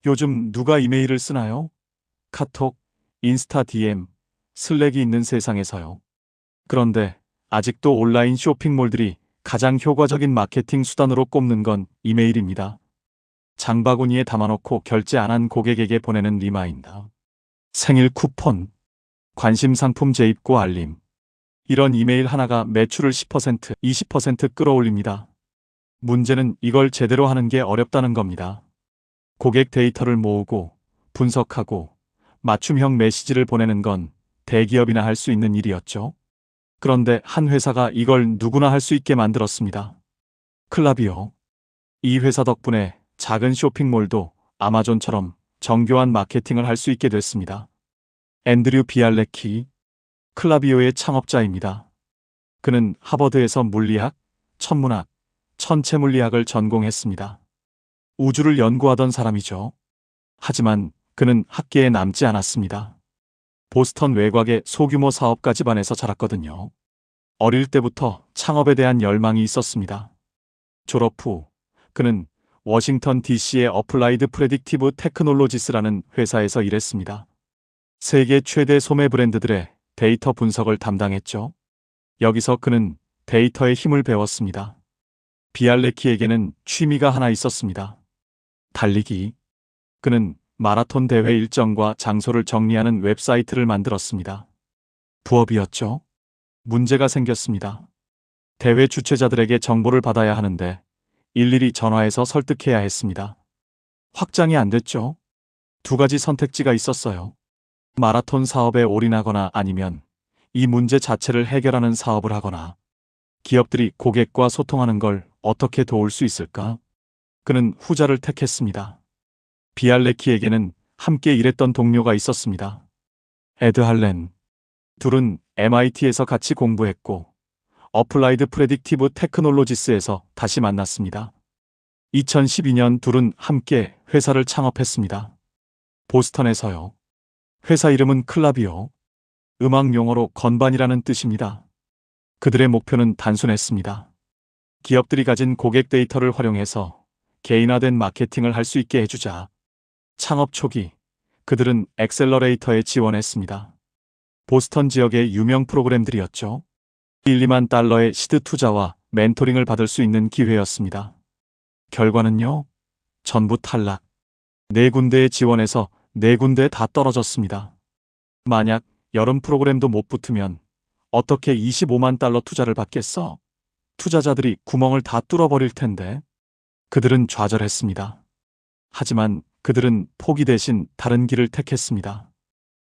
요즘 누가 이메일을 쓰나요? 카톡, 인스타 DM, 슬랙이 있는 세상에서요. 그런데 아직도 온라인 쇼핑몰들이 가장 효과적인 마케팅 수단으로 꼽는 건 이메일입니다. 장바구니에 담아놓고 결제 안 한 고객에게 보내는 리마인더, 생일 쿠폰, 관심 상품 재입고 알림. 이런 이메일 하나가 매출을 10%, 20% 끌어올립니다. 문제는 이걸 제대로 하는 게 어렵다는 겁니다. 고객 데이터를 모으고 분석하고 맞춤형 메시지를 보내는 건 대기업이나 할 수 있는 일이었죠. 그런데 한 회사가 이걸 누구나 할 수 있게 만들었습니다. 클라비오. 이 회사 덕분에 작은 쇼핑몰도 아마존처럼 정교한 마케팅을 할 수 있게 됐습니다. 앤드류 비알레키, 클라비오의 창업자입니다. 그는 하버드에서 물리학, 천문학, 천체물리학을 전공했습니다. 우주를 연구하던 사람이죠. 하지만 그는 학계에 남지 않았습니다. 보스턴 외곽의 소규모 사업가 집안에서 자랐거든요. 어릴 때부터 창업에 대한 열망이 있었습니다. 졸업 후 그는 워싱턴 DC의 어플라이드 프레딕티브 테크놀로지스라는 회사에서 일했습니다. 세계 최대 소매 브랜드들의 데이터 분석을 담당했죠. 여기서 그는 데이터의 힘을 배웠습니다. 비알레키에게는 취미가 하나 있었습니다. 달리기. 그는 마라톤 대회 일정과 장소를 정리하는 웹사이트를 만들었습니다. 부업이었죠. 문제가 생겼습니다. 대회 주최자들에게 정보를 받아야 하는데 일일이 전화해서 설득해야 했습니다. 확장이 안 됐죠. 두 가지 선택지가 있었어요. 마라톤 사업에 올인하거나 아니면 이 문제 자체를 해결하는 사업을 하거나. 기업들이 고객과 소통하는 걸 어떻게 도울 수 있을까? 그는 후자를 택했습니다. 비알레키에게는 함께 일했던 동료가 있었습니다. 에드 할렌. 둘은 MIT에서 같이 공부했고 어플라이드 프레딕티브 테크놀로지스에서 다시 만났습니다. 2012년 둘은 함께 회사를 창업했습니다. 보스턴에서요. 회사 이름은 클라비오. 음악 용어로 건반이라는 뜻입니다. 그들의 목표는 단순했습니다. 기업들이 가진 고객 데이터를 활용해서 개인화된 마케팅을 할 수 있게 해주자. 창업 초기 그들은 엑셀러레이터에 지원했습니다. 보스턴 지역의 유명 프로그램들이었죠. 1, 2만 달러의 시드 투자와 멘토링을 받을 수 있는 기회였습니다. 결과는요? 전부 탈락. 4군데에 지원해서 4군데 다 떨어졌습니다. 만약 여름 프로그램도 못 붙으면 어떻게 25만 달러 투자를 받겠어? 투자자들이 구멍을 다 뚫어버릴 텐데. 그들은 좌절했습니다. 하지만 그들은 포기 대신 다른 길을 택했습니다.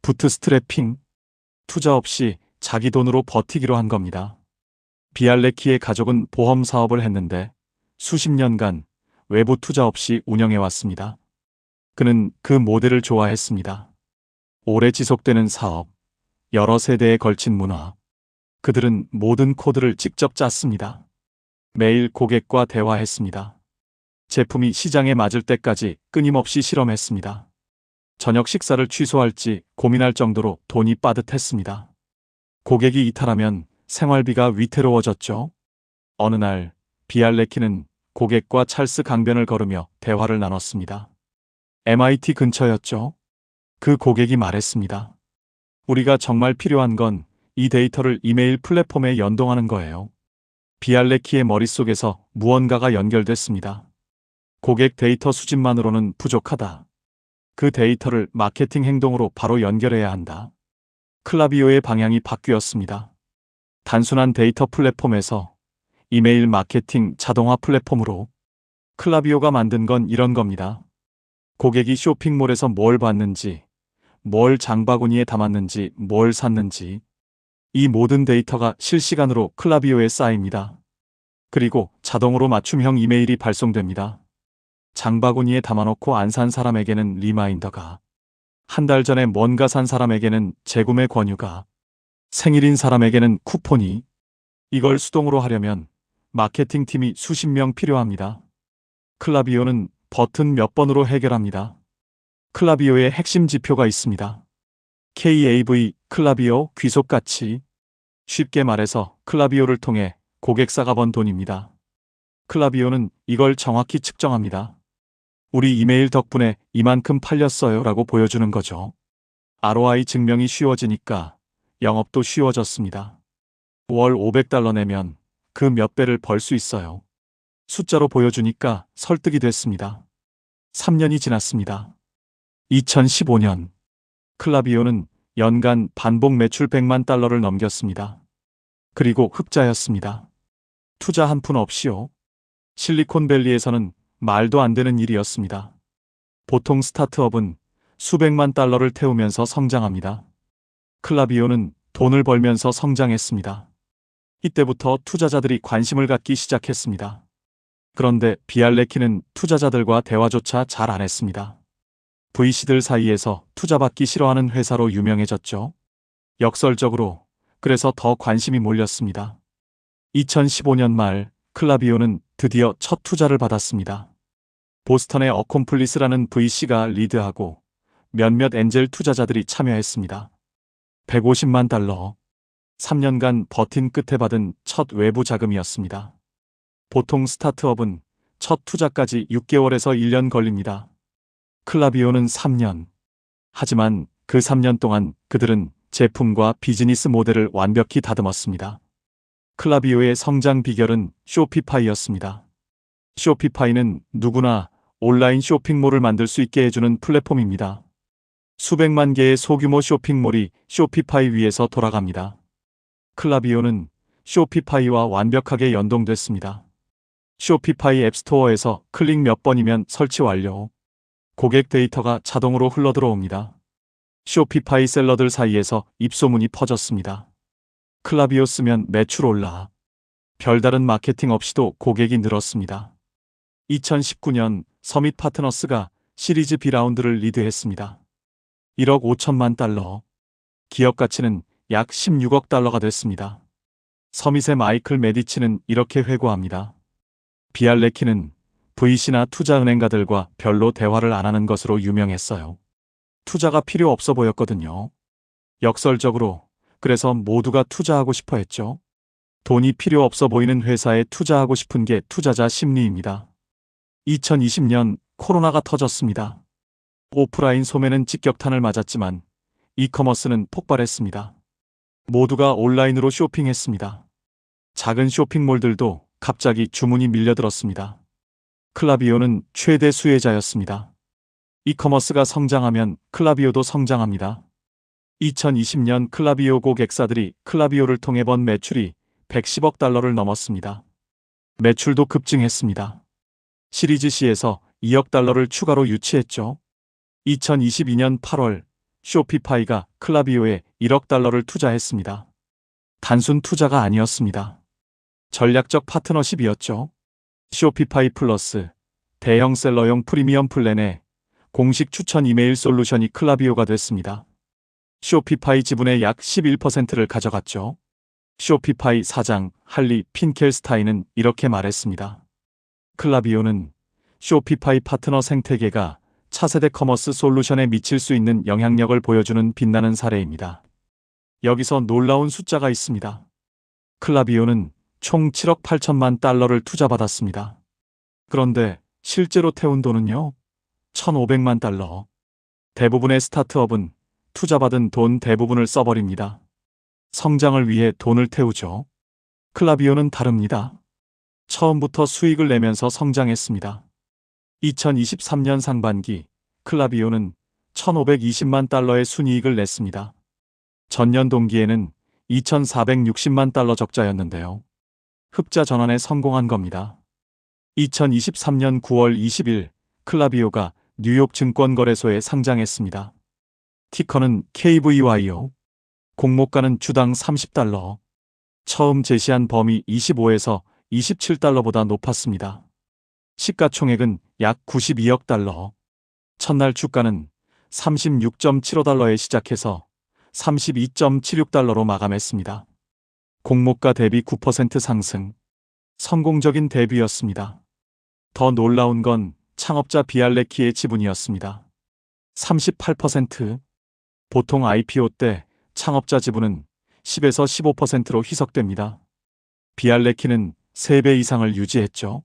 부트스트래핑. 투자 없이 자기 돈으로 버티기로 한 겁니다. 비알레키의 가족은 보험 사업을 했는데 수십 년간 외부 투자 없이 운영해왔습니다. 그는 그 모델을 좋아했습니다. 오래 지속되는 사업, 여러 세대에 걸친 문화. 그들은 모든 코드를 직접 짰습니다. 매일 고객과 대화했습니다. 제품이 시장에 맞을 때까지 끊임없이 실험했습니다. 저녁 식사를 취소할지 고민할 정도로 돈이 빠듯했습니다. 고객이 이탈하면 생활비가 위태로워졌죠. 어느 날 비알레키는 고객과 찰스 강변을 걸으며 대화를 나눴습니다. MIT 근처였죠. 그 고객이 말했습니다. 우리가 정말 필요한 건 이 데이터를 이메일 플랫폼에 연동하는 거예요. 비알레키의 머릿속에서 무언가가 연결됐습니다. 고객 데이터 수집만으로는 부족하다. 그 데이터를 마케팅 행동으로 바로 연결해야 한다. 클라비오의 방향이 바뀌었습니다. 단순한 데이터 플랫폼에서 이메일 마케팅 자동화 플랫폼으로. 클라비오가 만든 건 이런 겁니다. 고객이 쇼핑몰에서 뭘 봤는지, 뭘 장바구니에 담았는지, 뭘 샀는지. 이 모든 데이터가 실시간으로 클라비오에 쌓입니다. 그리고 자동으로 맞춤형 이메일이 발송됩니다. 장바구니에 담아놓고 안 산 사람에게는 리마인더가, 한 달 전에 뭔가 산 사람에게는 재구매 권유가, 생일인 사람에게는 쿠폰이. 이걸 수동으로 하려면 마케팅 팀이 수십 명 필요합니다. 클라비오는 버튼 몇 번으로 해결합니다. 클라비오의 핵심 지표가 있습니다. KAV, 클라비오 귀속가치. 쉽게 말해서 클라비오를 통해 고객사가 번 돈입니다. 클라비오는 이걸 정확히 측정합니다. 우리 이메일 덕분에 이만큼 팔렸어요 라고 보여주는 거죠. ROI 증명이 쉬워지니까 영업도 쉬워졌습니다. 월 $500 내면 그 몇 배를 벌 수 있어요. 숫자로 보여주니까 설득이 됐습니다. 3년이 지났습니다. 2015년 클라비오는 연간 반복 매출 $100만 넘겼습니다. 그리고 흑자였습니다. 투자 한 푼 없이요. 실리콘밸리에서는 말도 안 되는 일이었습니다. 보통 스타트업은 수백만 달러를 태우면서 성장합니다. 클라비오는 돈을 벌면서 성장했습니다. 이때부터 투자자들이 관심을 갖기 시작했습니다. 그런데 비알레키는 투자자들과 대화조차 잘 안 했습니다. VC들 사이에서 투자받기 싫어하는 회사로 유명해졌죠. 역설적으로 그래서 더 관심이 몰렸습니다. 2015년 말 클라비오는 드디어 첫 투자를 받았습니다. 보스턴의 어콤플리스라는 VC가 리드하고 몇몇 엔젤 투자자들이 참여했습니다. $150만, 3년간 버틴 끝에 받은 첫 외부 자금이었습니다. 보통 스타트업은 첫 투자까지 6개월에서 1년 걸립니다. 클라비오는 3년. 하지만 그 3년 동안 그들은 제품과 비즈니스 모델을 완벽히 다듬었습니다. 클라비오의 성장 비결은 쇼피파이였습니다. 쇼피파이는 누구나 온라인 쇼핑몰을 만들 수 있게 해주는 플랫폼입니다. 수백만 개의 소규모 쇼핑몰이 쇼피파이 위에서 돌아갑니다. 클라비오는 쇼피파이와 완벽하게 연동됐습니다. 쇼피파이 앱스토어에서 클릭 몇 번이면 설치 완료. 고객 데이터가 자동으로 흘러들어옵니다. 쇼피파이 셀러들 사이에서 입소문이 퍼졌습니다. 클라비오 쓰면 매출 올라. 별다른 마케팅 없이도 고객이 늘었습니다. 2019년 서밋 파트너스가 시리즈 B라운드를 리드했습니다. 1억 5천만 달러. 기업 가치는 약 16억 달러가 됐습니다. 서밋의 마이클 메디치는 이렇게 회고합니다. 비알레키는 VC나 투자은행가들과 별로 대화를 안 하는 것으로 유명했어요. 투자가 필요 없어 보였거든요. 역설적으로 그래서 모두가 투자하고 싶어 했죠. 돈이 필요 없어 보이는 회사에 투자하고 싶은 게 투자자 심리입니다. 2020년 코로나가 터졌습니다. 오프라인 소매는 직격탄을 맞았지만 이커머스는 폭발했습니다. 모두가 온라인으로 쇼핑했습니다. 작은 쇼핑몰들도 갑자기 주문이 밀려들었습니다. 클라비오는 최대 수혜자였습니다. 이커머스가 성장하면 클라비오도 성장합니다. 2020년 클라비오 고객사들이 클라비오를 통해 번 매출이 $110억 달러를 넘었습니다. 매출도 급증했습니다. 시리즈 C에서 $2억 달러를 추가로 유치했죠. 2022년 8월 쇼피파이가 클라비오에 $1억 달러를 투자했습니다. 단순 투자가 아니었습니다. 전략적 파트너십이었죠. 쇼피파이 플러스 대형 셀러용 프리미엄 플랜의 공식 추천 이메일 솔루션이 클라비오가 됐습니다. 쇼피파이 지분의 약 11%를 가져갔죠. 쇼피파이 사장 할리 핀켈스타인은 이렇게 말했습니다. 클라비오는 쇼피파이 파트너 생태계가 차세대 커머스 솔루션에 미칠 수 있는 영향력을 보여주는 빛나는 사례입니다. 여기서 놀라운 숫자가 있습니다. 클라비오는 총 7억 8천만 달러를 투자받았습니다. 그런데 실제로 태운 돈은요? 1,500만 달러. 대부분의 스타트업은 투자받은 돈 대부분을 써버립니다. 성장을 위해 돈을 태우죠. 클라비오는 다릅니다. 처음부터 수익을 내면서 성장했습니다. 2023년 상반기 클라비오는 1,520만 달러의 순이익을 냈습니다. 전년 동기에는 2,460만 달러 적자였는데요. 흑자 전환에 성공한 겁니다. 2023년 9월 20일 클라비오가 뉴욕 증권거래소에 상장했습니다. 티커는 KVYO. 공모가는 주당 $30. 처음 제시한 범위 25에서 $27보다 높았습니다. 시가총액은 약 $92억 달러. 첫날 주가는 $36.75에 시작해서 $32.76로 마감했습니다. 공모가 대비 9% 상승. 성공적인 데뷔였습니다. 더 놀라운 건 창업자 비알레키의 지분이었습니다. 38%. 보통 IPO 때 창업자 지분은 10에서 15%로 희석됩니다. 비알레키는 3배 이상을 유지했죠.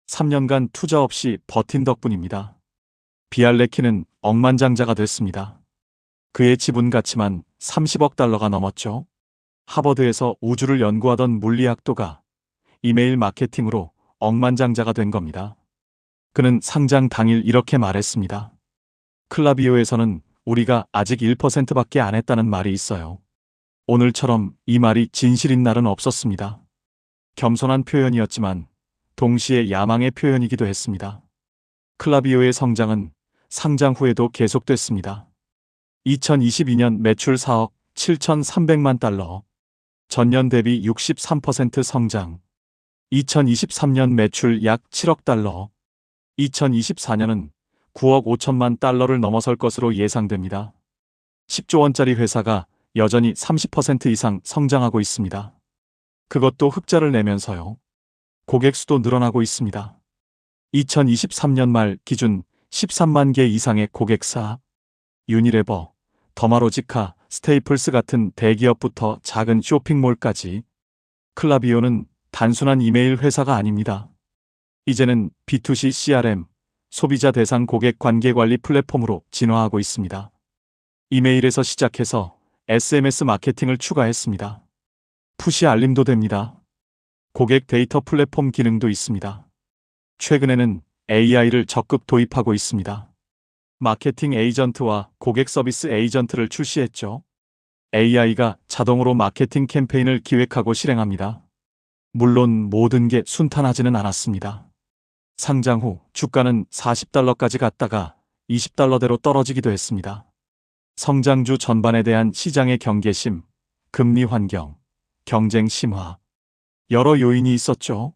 3년간 투자 없이 버틴 덕분입니다. 비알레키는 억만장자가 됐습니다. 그의 지분 가치만 30억 달러가 넘었죠. 하버드에서 우주를 연구하던 물리학도가 이메일 마케팅으로 억만장자가 된 겁니다. 그는 상장 당일 이렇게 말했습니다. 클라비오에서는 우리가 아직 1%밖에 안 했다는 말이 있어요. 오늘처럼 이 말이 진실인 날은 없었습니다. 겸손한 표현이었지만 동시에 야망의 표현이기도 했습니다. 클라비오의 성장은 상장 후에도 계속됐습니다. 2022년 매출 4억 7,300만 달러, 전년 대비 63% 성장. 2023년 매출 약 7억 달러, 2024년은 9억 5천만 달러를 넘어설 것으로 예상됩니다. 10조 원짜리 회사가 여전히 30% 이상 성장하고 있습니다. 그것도 흑자를 내면서요. 고객 수도 늘어나고 있습니다. 2023년 말 기준 13만 개 이상의 고객사, 유니레버, 더마로지카, 스테이플스 같은 대기업부터 작은 쇼핑몰까지 클라비오는 단순한 이메일 회사가 아닙니다. 이제는 B2C CRM, 소비자 대상 고객 관계 관리 플랫폼으로 진화하고 있습니다. 이메일에서 시작해서 SMS 마케팅을 추가했습니다. 푸시 알림도 됩니다. 고객 데이터 플랫폼 기능도 있습니다. 최근에는 AI를 적극 도입하고 있습니다. 마케팅 에이전트와 고객 서비스 에이전트를 출시했죠. AI가 자동으로 마케팅 캠페인을 기획하고 실행합니다. 물론 모든 게 순탄하지는 않았습니다. 상장 후 주가는 40달러까지 갔다가 20달러대로 떨어지기도 했습니다. 성장주 전반에 대한 시장의 경계심, 금리 환경, 경쟁 심화, 여러 요인이 있었죠.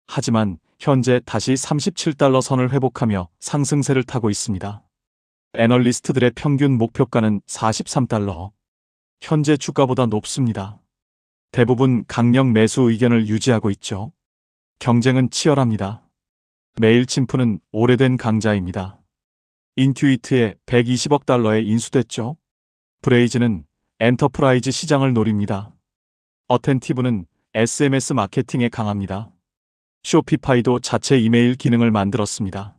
하지만 현재 다시 37달러 선을 회복하며 상승세를 타고 있습니다. 애널리스트들의 평균 목표가는 43달러. 현재 주가보다 높습니다. 대부분 강력 매수 의견을 유지하고 있죠. 경쟁은 치열합니다. 메일침프는 오래된 강자입니다. 인투이트에 120억 달러에 인수됐죠. 브레이즈는 엔터프라이즈 시장을 노립니다. 어텐티브는 SMS 마케팅에 강합니다. 쇼피파이도 자체 이메일 기능을 만들었습니다.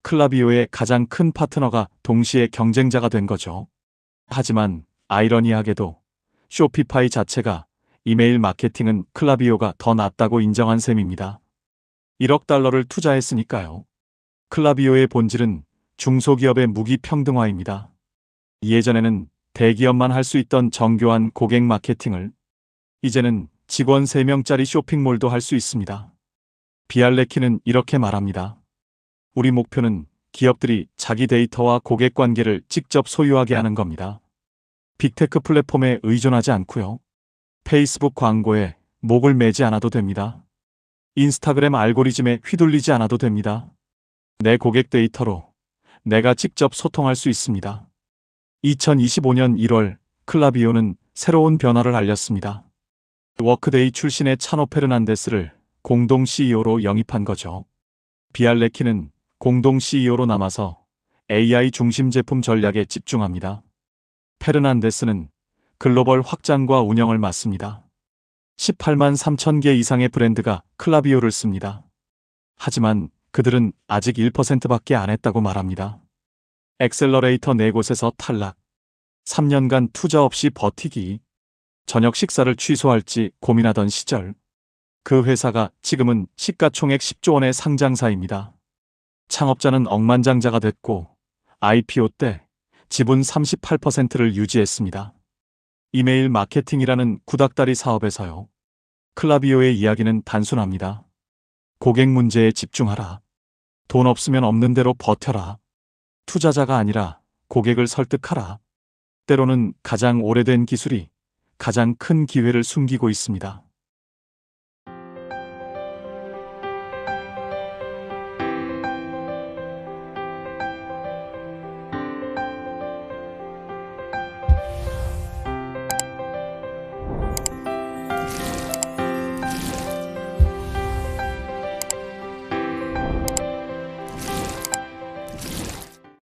클라비오의 가장 큰 파트너가 동시에 경쟁자가 된 거죠. 하지만 아이러니하게도 쇼피파이 자체가 이메일 마케팅은 클라비오가 더 낫다고 인정한 셈입니다. 1억 달러를 투자했으니까요. 클라비오의 본질은 중소기업의 무기평등화입니다. 예전에는 대기업만 할 수 있던 정교한 고객 마케팅을 이제는 직원 3명짜리 쇼핑몰도 할 수 있습니다. 비알레키는 이렇게 말합니다. 우리 목표는 기업들이 자기 데이터와 고객 관계를 직접 소유하게 하는 겁니다. 빅테크 플랫폼에 의존하지 않고요. 페이스북 광고에 목을 매지 않아도 됩니다. 인스타그램 알고리즘에 휘둘리지 않아도 됩니다. 내 고객 데이터로 내가 직접 소통할 수 있습니다. 2025년 1월 클라비오는 새로운 변화를 알렸습니다. 워크데이 출신의 차노 페르난데스를 공동 CEO로 영입한 거죠. 비알레키는 공동 CEO로 남아서 AI 중심 제품 전략에 집중합니다. 페르난데스는 글로벌 확장과 운영을 맡습니다. 18만 3천 개 이상의 브랜드가 클라비오를 씁니다. 하지만 그들은 아직 1%밖에 안 했다고 말합니다. 엑셀러레이터 4곳에서 탈락. 3년간 투자 없이 버티기. 저녁 식사를 취소할지 고민하던 시절. 그 회사가 지금은 시가총액 10조 원의 상장사입니다. 창업자는 억만장자가 됐고 IPO 때 지분 38%를 유지했습니다. 이메일 마케팅이라는 구닥다리 사업에서요. 클라비오의 이야기는 단순합니다. 고객 문제에 집중하라. 돈 없으면 없는 대로 버텨라. 투자자가 아니라 고객을 설득하라. 때로는 가장 오래된 기술이 가장 큰 기회를 숨기고 있습니다.